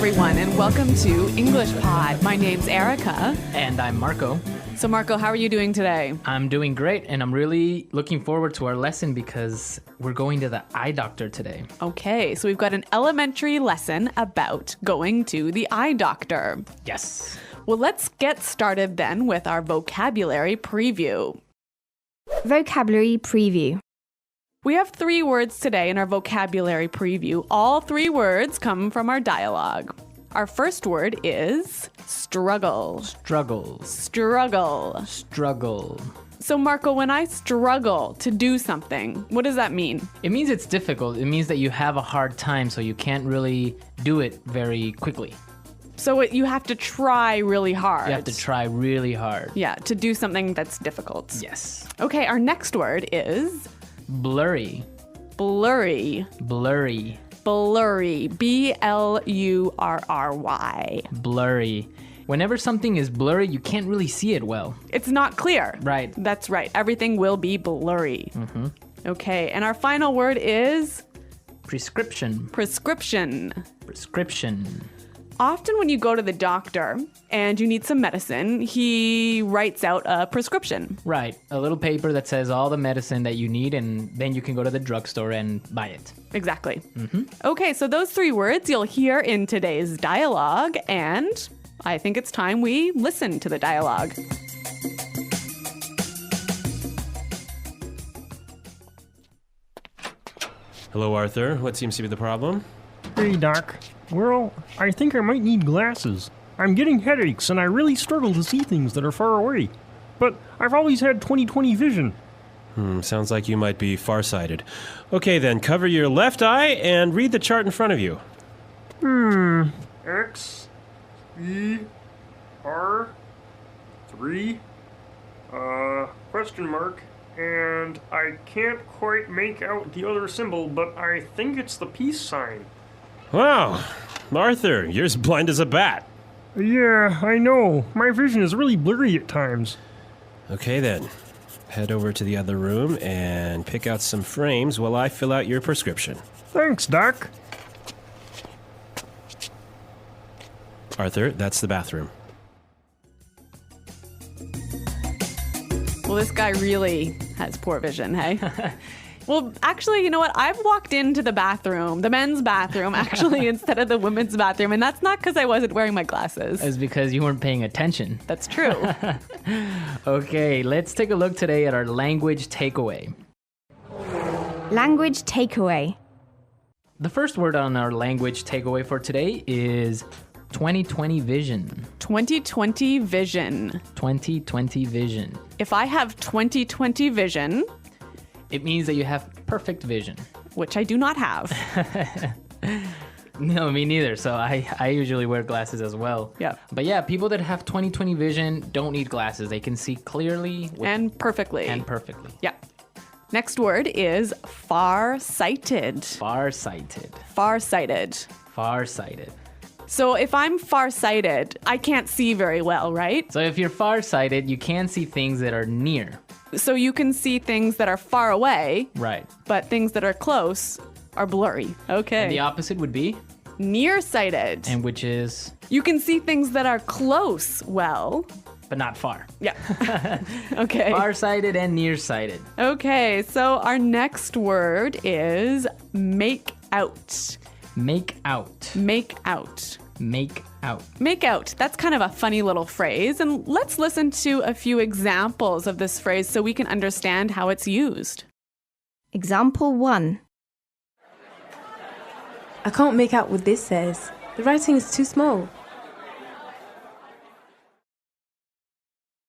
everyone, and welcome to English Pod. My name's Erica. And I'm Marco. So, Marco, how are you doing today? I'm doing great, and I'm really looking forward to our lesson because we're going to the eye doctor today. Okay, so we've got an elementary lesson about going to the eye doctor. Yes. Well, let's get started then with our vocabulary preview. Vocabulary preview. We have 3 words today in our vocabulary preview. All 3 words come from our dialogue. Our first word is struggle. Struggles. Struggle. Struggle. So, Marco, when I struggle to do something, what does that mean? It means it's difficult. It means that you have a hard time, so you can't really do it very quickly. So you have to try really hard. You have to try really hard. Yeah, to do something that's difficult. Yes. Okay, our next word is Blurry. blurry. Blurry. Blurry. B-L-U-R-R-Y. Blurry. Whenever something is blurry, you can't really see it well. It's not clear. Right. That's right. Everything will be blurry. Mm-hmm. Okay, and our final word is Prescription. prescription. Prescription. Often when you go to the doctor and you need some medicine, he writes out a prescription. Right. A little paper that says all the medicine that you need, and then you can go to the drugstore and buy it. Exactly. Mm-hmm. Okay, so those 3 words you'll hear in today's dialogue, and I think it's time we listen to the dialogue. Hello, Arthur. What seems to be the problem? Hey, Doc. Well, I think I might need glasses. I'm getting headaches and I really struggle to see things that are far away. But I've always had 20/20 vision. Sounds like you might be farsighted. Okay, then, cover your left eye and read the chart in front of you. X, E, R, 3, question mark, and I can't quite make out the other symbol, but I think it's the peace sign. Wow, Arthur, you're as blind as a bat. Yeah, I know. My vision is really blurry at times. Okay, then. Head over to the other room and pick out some frames while I fill out your prescription. Thanks, Doc. Arthur, that's the bathroom. Well, this guy really has poor vision, hey? Well, actually, you know what? I've walked into the bathroom, the men's bathroom, actually, instead of the women's bathroom, and that's not because I wasn't wearing my glasses. It's because you weren't paying attention. That's true. Okay, let's take a look today at our language takeaway. Language takeaway. The first word on our language takeaway for today is 20/20 vision. 20/20 vision. 20/20 vision. If I have 20/20 vision, It means that you have perfect vision. which I do not have. No, me neither. So I usually wear glasses as well. Yeah. But yeah, people that have 20/20 vision don't need glasses. They can see clearly And perfectly. and perfectly. Yeah. Next word is far-sighted. Farsighted. Far-sighted. Farsighted. So if I'm far-sighted, I can't see very well, right? So if you're farsighted, you can see things that are near. So you can see things that are far away, Right. but things that are close are blurry. Okay. And the opposite would be, Nearsighted. and which is, You can see things that are close well. but not far. Yeah. Okay. Farsighted and nearsighted. Okay, so our next word is make out. Make out. Make out. Make out. Make out. That's kind of a funny little phrase. And let's listen to a few examples of this phrase so we can understand how it's used. Example 1. I can't make out what this says. The writing is too small.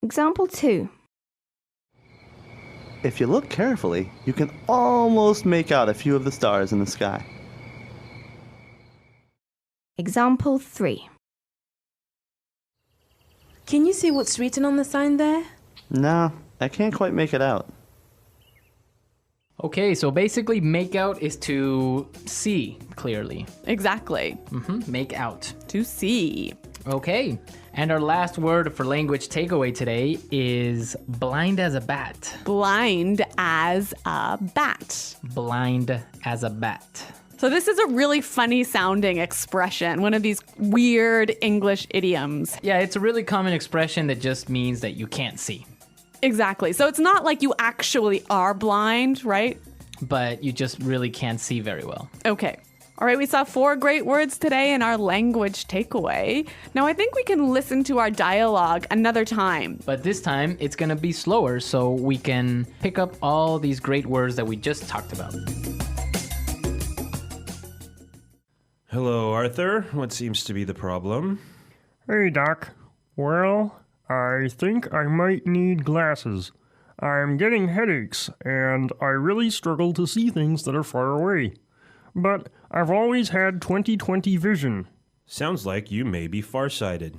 Example 2. If you look carefully, you can almost make out a few of the stars in the sky. Example 3. Can you see what's written on the sign there? No, I can't quite make it out. Okay, so basically make out is to see clearly. Exactly. Make out. To see. Okay, and our last word for language takeaway today is blind as a bat. Blind as a bat. Blind as a bat. So this is a really funny sounding expression, one of these weird English idioms. Yeah, it's a really common expression that just means that you can't see, Exactly. So it's not like you actually are blind, right? but you just really can't see very well. Okay. All right, we saw 4 great words today in our language takeaway. Now I think we can listen to our dialogue another time. But this time, it's going to be slower so we can pick up all these great words that we just talked about. Hello, Arthur. What seems to be the problem? Hey, Doc. Well, I think I might need glasses. I'm getting headaches, and I really struggle to see things that are far away. But I've always had 20/20 vision. Sounds like you may be farsighted.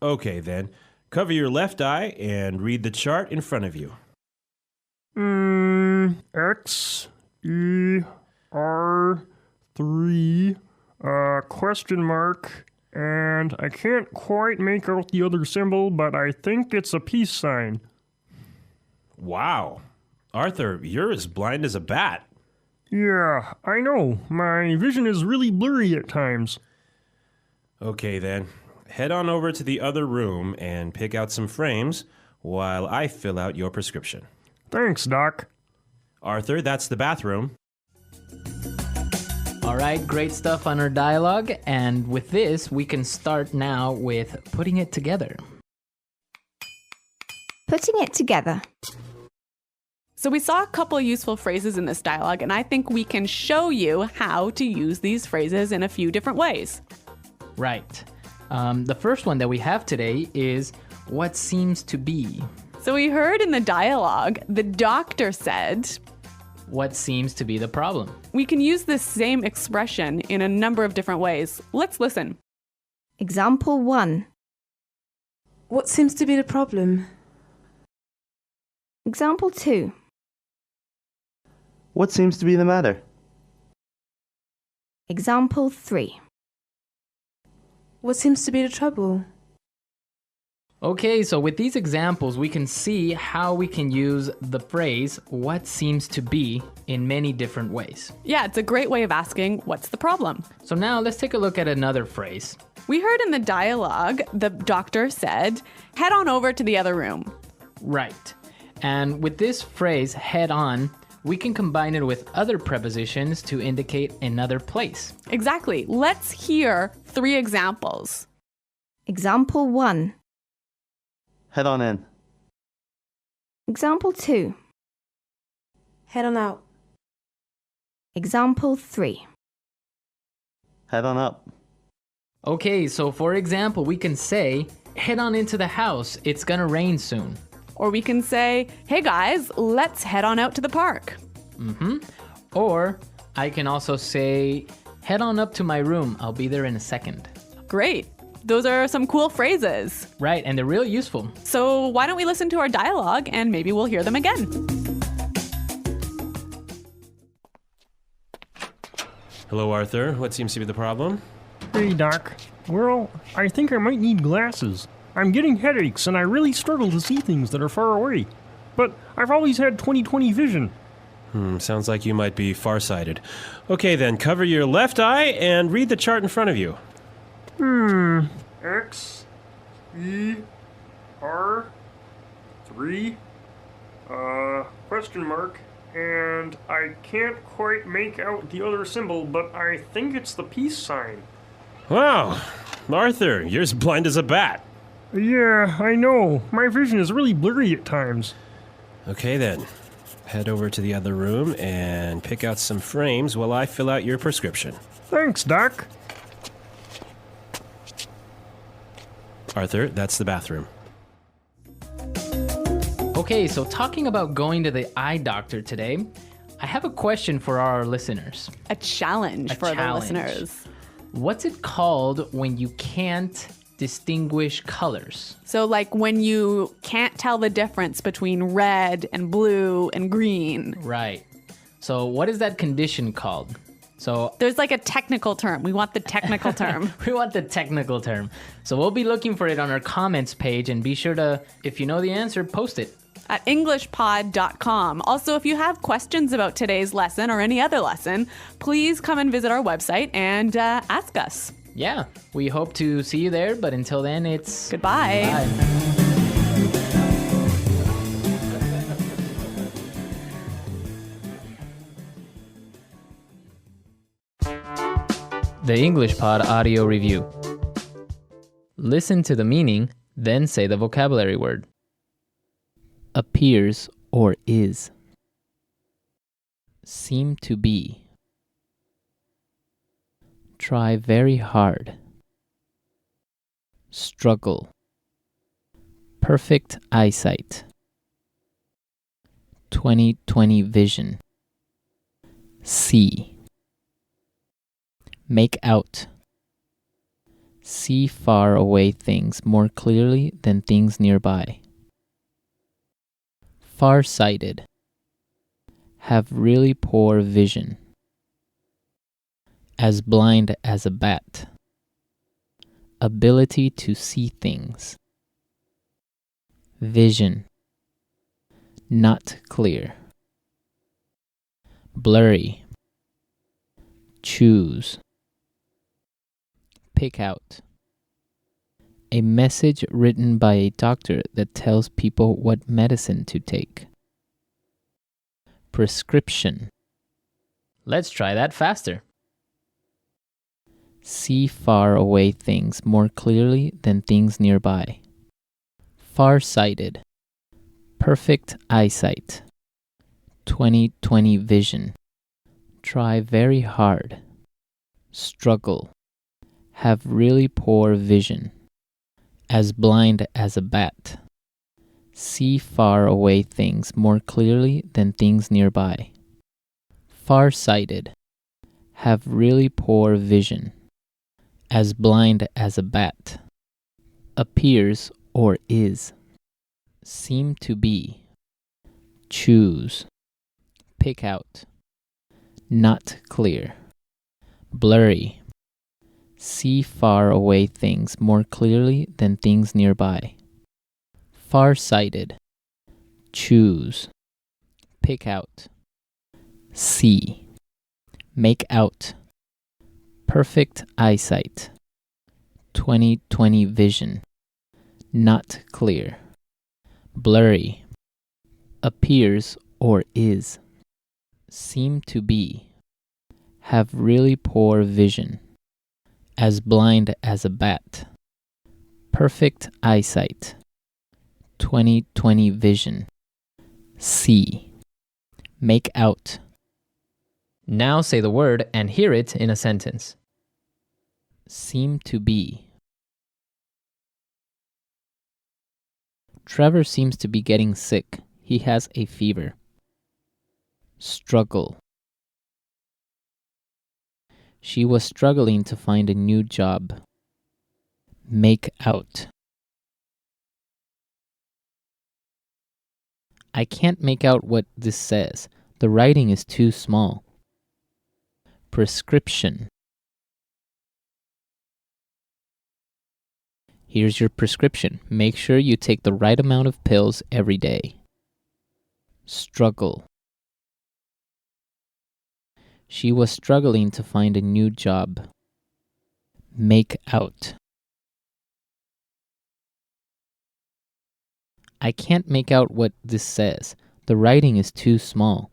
Okay, then. Cover your left eye and read the chart in front of you. X, E, R, 3, question mark, and I can't quite make out the other symbol, but I think it's a peace sign. Wow. Arthur, you're as blind as a bat. Yeah, I know. My vision is really blurry at times. Okay, then. Head on over to the other room and pick out some frames while I fill out your prescription. Thanks, Doc. Arthur, that's the bathroom. All right, great stuff on our dialogue. And with this, we can start now with putting it together. Putting it together. So we saw a couple useful phrases in this dialogue, and I think we can show you how to use these phrases in a few different ways. Right. The first one that we have today is what seems to be. So we heard in the dialogue, the doctor said, What seems to be the problem? we can use this same expression in a number of different ways. Let's listen. Example 1. What seems to be the problem? Example 2. What seems to be the matter? Example 3. What seems to be the trouble? Okay, so with these examples, we can see how we can use the phrase what seems to be in many different ways. Yeah, it's a great way of asking, what's the problem? So now let's take a look at another phrase. We heard in the dialogue, the doctor said, head on over to the other room. Right. And with this phrase, head on, we can combine it with other prepositions to indicate another place. Exactly. Let's hear 3 examples. Example 1. Head on in. Example 2. Head on out. Example 3. Head on up. Okay, so for example, we can say, head on into the house, it's gonna rain soon. Or we can say, hey guys, let's head on out to the park. Or I can also say, head on up to my room, I'll be there in a second. Great. Those are some cool phrases. Right, and they're real useful. So why don't we listen to our dialogue and maybe we'll hear them again. Hello, Arthur. What seems to be the problem? Hey, Doc. Well, I think I might need glasses. I'm getting headaches, and I really struggle to see things that are far away. But I've always had 20/20 vision. Sounds like you might be farsighted. Okay, then. Cover your left eye and read the chart in front of you. X, E, R, 3, question mark, and I can't quite make out the other symbol, but I think it's the peace sign. Wow. Arthur, you're as blind as a bat. Yeah, I know. My vision is really blurry at times. Okay, then. Head over to the other room and pick out some frames while I fill out your prescription. Thanks, Doc. Arthur, that's the bathroom. Okay, so talking about going to the eye doctor today, I have a question for our listeners. A challenge for challenge. the listeners. What's it called when you can't distinguish colors? So like when you can't tell the difference between red and blue and green. Right. So what is that condition called? So There's like a technical term. We want the technical term. we want the technical term. So we'll be looking for it on our comments page, and be sure to, if you know the answer, post it. at englishpod.com. Also, if you have questions about today's lesson or any other lesson, please come and visit our website and ask us. Yeah, we hope to see you there, but until then, it's Goodbye. bye. The English Pod Audio Review. Listen to the meaning, then say the vocabulary word. Appears or is. Seem to be. Try very hard. Struggle. Perfect eyesight. 20/20 vision. See. Make out. See far away things more clearly than things nearby. Far-sighted. Have really poor vision. As blind as a bat. Ability to see things. Vision. Not clear. Blurry. Choose. Pick out. A message written by a doctor that tells people what medicine to take. Prescription. Let's try that faster. See far away things more clearly than things nearby. Far-sighted. Perfect eyesight. 20/20 vision. Try very hard. Struggle. Have really poor vision. As blind as a bat. See far away things more clearly than things nearby. Far-sighted. Have really poor vision. As blind as a bat. Appears or is. Seem to be. Choose. Pick out. Not clear. Blurry. See far away things more clearly than things nearby. Far-sighted. Choose. Pick out. See. Make out. Perfect eyesight. 20/20 vision. Not clear. Blurry. Appears or is. Seem to be. Have really poor vision. As blind as a bat. Perfect eyesight. 20/20 vision. See. Make out. Now say the word and hear it in a sentence. Seem to be. Trevor seems to be getting sick. He has a fever. Struggle. She was struggling to find a new job. Make out. I can't make out what this says. The writing is too small. Prescription. Here's your prescription. Make sure you take the right amount of pills every day. Struggle. She was struggling to find a new job. Make out. I can't make out what this says. The writing is too small.